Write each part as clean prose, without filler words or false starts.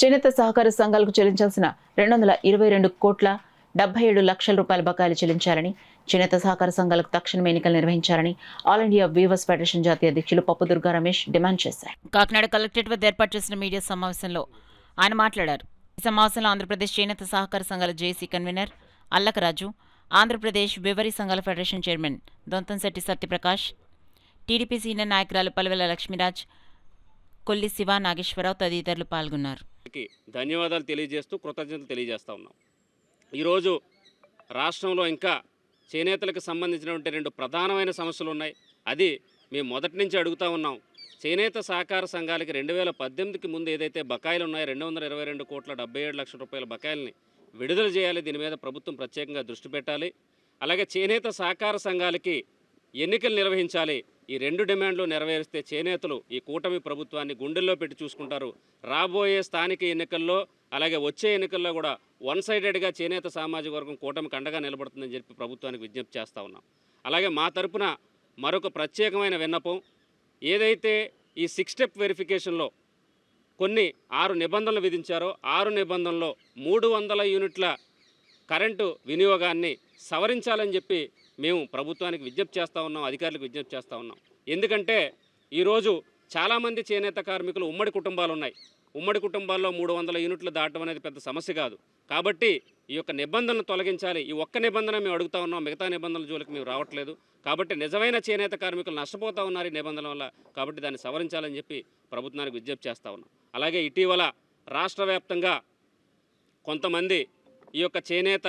చేనేత సహకార సంఘాలకు చెల్లించాల్సిన 222 కోట్ల 77 లక్షల రూపాయల బకాయిలు చెల్లించాలని, చేనేత సహకార సంఘాలకు తక్షణమే ఎన్నికలు నిర్వహించాలని ఆల్ ఇండియా వీవర్స్ ఫెడరేషన్ జాతీయ అధ్యక్షులు పప్పు దుర్గా రమేష్ డిమాండ్ చేశారు. కాకినాడ కలెక్టరేట్ వద్ద ఏర్పాటు చేసిన మీడియా సమావేశంలో ఆయన మాట్లాడారు. ఈ సమావేశంలో ఆంధ్రప్రదేశ్ చేనేత సహకార సంఘాల జేసీ కన్వీనర్ అల్లకరాజు, ఆంధ్రప్రదేశ్ వివరీ సంఘాల federation chairman Dontamsetti Satya Prakash, TDP senior నాయకురాలు పల్వెల లక్ష్మీరాజ్, కొల్లి శివ, నాగేశ్వరరావు తదితరులు పాల్గొన్నారు. ధన్యవాదాలు తెలియజేస్తూ కృతజ్ఞతలు తెలియజేస్తా ఉన్నాం. ఈరోజు రాష్ట్రంలో ఇంకా చేనేతలకు సంబంధించినటువంటి 2 ప్రధానమైన సమస్యలు ఉన్నాయి. అది మేము మొదటి నుంచి అడుగుతూ ఉన్నాం. చేనేత సహకార సంఘాలకి 2018కి ముందు ఏదైతే బకాయిలు ఉన్నాయో 222 కోట్ల 77 లక్షల రూపాయల బకాయిల్ని విడుదల చేయాలి. దీని మీద ప్రభుత్వం ప్రత్యేకంగా దృష్టి పెట్టాలి. అలాగే చేనేత సహకార సంఘాలకి ఎన్నికలు నిర్వహించాలి. ఈ 2 డిమాండ్లు నెరవేరిస్తే చేనేతలు ఈ కూటమి ప్రభుత్వాన్ని గుండెల్లో పెట్టి చూసుకుంటారు. రాబోయే స్థానిక ఎన్నికల్లో అలాగే వచ్చే ఎన్నికల్లో కూడా వన్ సైడెడ్గా చేనేత సామాజిక వర్గం కూటమికి అండగా నిలబడుతుందని చెప్పి ప్రభుత్వానికి విజ్ఞప్తి చేస్తూ ఉన్నాం. అలాగే మా తరపున మరొక ప్రత్యేకమైన విన్నపం, ఏదైతే ఈ 6 స్టెప్ వెరిఫికేషన్లో కొన్ని 6 నిబంధనలు విధించారో 6 నిబంధనల్లో 300 యూనిట్ల కరెంటు వినియోగాన్ని సవరించాలని చెప్పి మేము ప్రభుత్వానికి విజ్ఞప్తి చేస్తూ ఉన్నాం, అధికారులకు విజ్ఞప్తి చేస్తూ ఉన్నాం. ఎందుకంటే ఈరోజు చాలామంది చేనేత కార్మికులు ఉమ్మడి కుటుంబాలు ఉన్నాయి. ఉమ్మడి కుటుంబాల్లో 300 యూనిట్లు దాటం అనేది పెద్ద సమస్య కాదు. కాబట్టి ఈ యొక్క నిబంధనలు తొలగించాలి. ఈ ఒక్క నిబంధన మేము అడుగుతూ ఉన్నాం, మిగతా నిబంధనల జోలికి మేము రావట్లేదు. కాబట్టి నిజమైన చేనేత కార్మికులు నష్టపోతూ ఉన్నారు ఈ నిబంధనల వల్ల. కాబట్టి దాన్ని సవరించాలని చెప్పి ప్రభుత్వానికి విజ్ఞప్తి చేస్తూ ఉన్నాం. అలాగే ఇటీవల రాష్ట్ర వ్యాప్తంగా కొంతమంది ఈ యొక్క చేనేత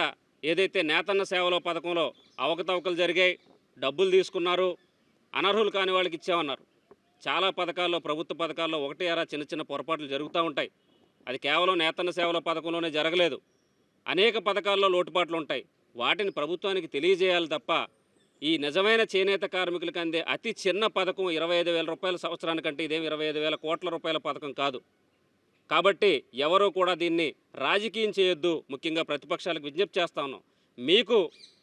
ఏదైతే నేతన్న సేవలో పథకంలో అవకతవకలు జరిగాయి, డబ్బులు తీసుకున్నారు, అనర్హులు కాని వాళ్ళకి ఇచ్చామన్నారు. చాలా పథకాల్లో, ప్రభుత్వ పథకాల్లో ఒకటి అరా చిన్న చిన్న పొరపాట్లు జరుగుతూ ఉంటాయి. అది కేవలం నేతన్న సేవల పథకంలోనే జరగలేదు. అనేక పథకాల్లో లోటుపాట్లు ఉంటాయి. వాటిని ప్రభుత్వానికి తెలియజేయాలి తప్ప ఈ నిజమైన చేనేత కార్మికులకు అందే అతి చిన్న పథకం 25,000 రూపాయల సంవత్సరానికంటే ఇదేం 25,000 కోట్ల రూపాయల పథకం కాదు. కాబట్టి ఎవరూ కూడా దీన్ని రాజకీయం చేయొద్దు. ముఖ్యంగా ప్రతిపక్షాలకు విజ్ఞప్తి చేస్తా ఉన్నాం. మీకు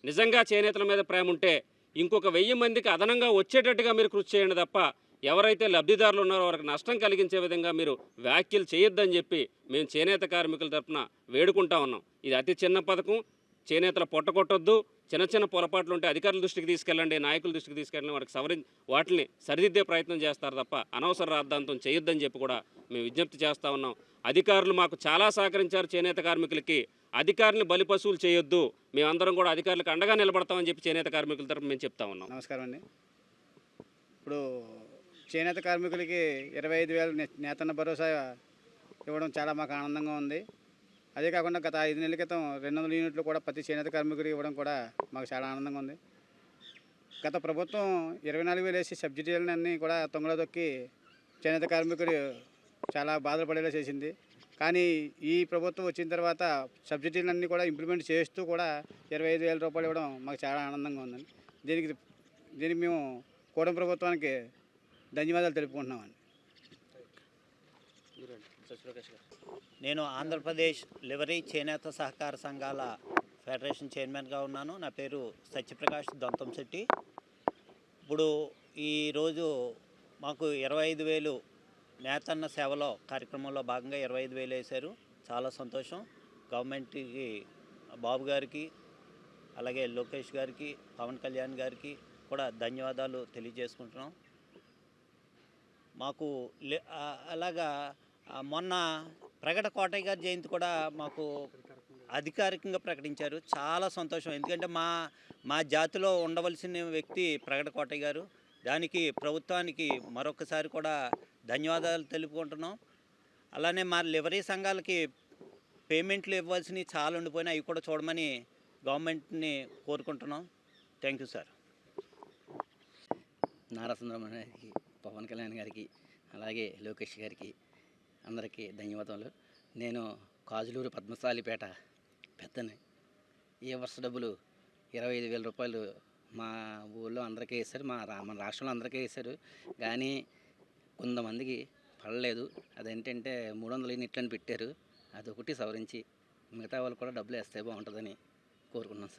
నిజంగా చేనేతల మీద ప్రేమ ఉంటే ఇంకొక 1000 మందికి అదనంగా వచ్చేటట్టుగా మీరు కృషి చేయండి తప్ప ఎవరైతే లబ్ధిదారులు ఉన్నారో వారికి నష్టం కలిగించే విధంగా మీరు వ్యాఖ్యలు చేయొద్దని చెప్పి మేము చేనేత కార్మికుల తరఫున వేడుకుంటా ఉన్నాం. ఇది అతి చిన్న పథకం. చేనేతల పొట్టకొట్టొద్దు. చిన్న చిన్న పొరపాట్లు ఉంటే అధికారుల దృష్టికి తీసుకెళ్ళండి, నాయకుల దృష్టికి తీసుకెళ్ళండి. వాటిని సరిదిద్దే ప్రయత్నం చేస్తారు తప్ప అనవసర రాద్ధాంతం చేయొద్దని చెప్పి కూడా మేము విజ్ఞప్తి చేస్తూ ఉన్నాం. అధికారులు మాకు చాలా సహకరించారు చేనేత కార్మికులకి. అధికారులను బలిపశువులు చేయొద్దు. మేమందరం కూడా అధికారులకు అండగా నిలబడతామని చెప్పి చేనేత కార్మికుల తరఫున మేము చెప్తా ఉన్నాం. నమస్కారం అండి. ఇప్పుడు చేనేత కార్మికులకి 25,000 నేతన్న భరోసా ఇవ్వడం చాలా మాకు ఆనందంగా ఉంది. అదే కాకుండా గత 5 నెలల క్రితం 200 యూనిట్లు కూడా ప్రతి చేనేత కార్మికుడికి ఇవ్వడం కూడా మాకు చాలా ఆనందంగా ఉంది. గత ప్రభుత్వం 24,000 వేసి సబ్సిడీలన్నీ కూడా తొంగలో తొక్కి చేనేత కార్మికుడు చాలా బాధలు పడేలా చేసింది. కానీ ఈ ప్రభుత్వం వచ్చిన తర్వాత సబ్సిడీలన్నీ కూడా ఇంప్లిమెంట్ చేస్తూ కూడా 25,000 రూపాయలు ఇవ్వడం మాకు చాలా ఆనందంగా ఉందండి. దీనికి మేము కూటమి ప్రభుత్వానికి ధన్యవాదాలు తెలుపుకుంటున్నామండి. నేను ఆంధ్రప్రదేశ్ లివరీ చేనేత సహకార సంఘాల ఫెడరేషన్ చైర్మన్గా ఉన్నాను. నా పేరు సత్యప్రకాష్ దొంతంశెట్టి. ఇప్పుడు ఈరోజు మాకు 25,000 నేతన్న సేవలో కార్యక్రమంలో భాగంగా 25,000 వేశారు. చాలా సంతోషం. గవర్నమెంట్కి, బాబు గారికి, అలాగే లోకేష్ గారికి, పవన్ కళ్యాణ్ గారికి కూడా ధన్యవాదాలు తెలియజేసుకుంటున్నాం. మాకు అలాగా మొన్న ప్రగడ కోటయ్య గారి జయంతి కూడా మాకు అధికారికంగా ప్రకటించారు. చాలా సంతోషం. ఎందుకంటే మా జాతిలో ఉండవలసిన వ్యక్తి ప్రగడ కోటయ్య గారు. దానికి ప్రభుత్వానికి మరొకసారి కూడా ధన్యవాదాలు తెలుపుకుంటున్నాం. అలానే మా లివరీ సంఘాలకి పేమెంట్లు ఇవ్వాల్సినవి చాలా ఉండిపోయినా అవి కూడా చూడమని గవర్నమెంట్ని కోరుకుంటున్నాం. Thank you sir. Nara Sundaramani గారికి, పవన్ కళ్యాణ్ గారికి, అలాగే లోకేష్ గారికి అందరికీ ధన్యవాదాలు. నేను కాజులూరు పద్మశాలిపేట పెద్దని. ఈ వర్ష డబ్బులు 25,000 రూపాయలు మా ఊళ్ళో అందరికీ వేశారు, మన రాష్ట్రంలో అందరికీ వేశారు. కానీ కొంతమందికి పడలేదు. అదేంటంటే 300 యూనిట్లని పెట్టారు. అదొకటి సవరించి మిగతా వాళ్ళు కూడా డబ్బులు వేస్తే బాగుంటుందని కోరుకున్నాం సార్.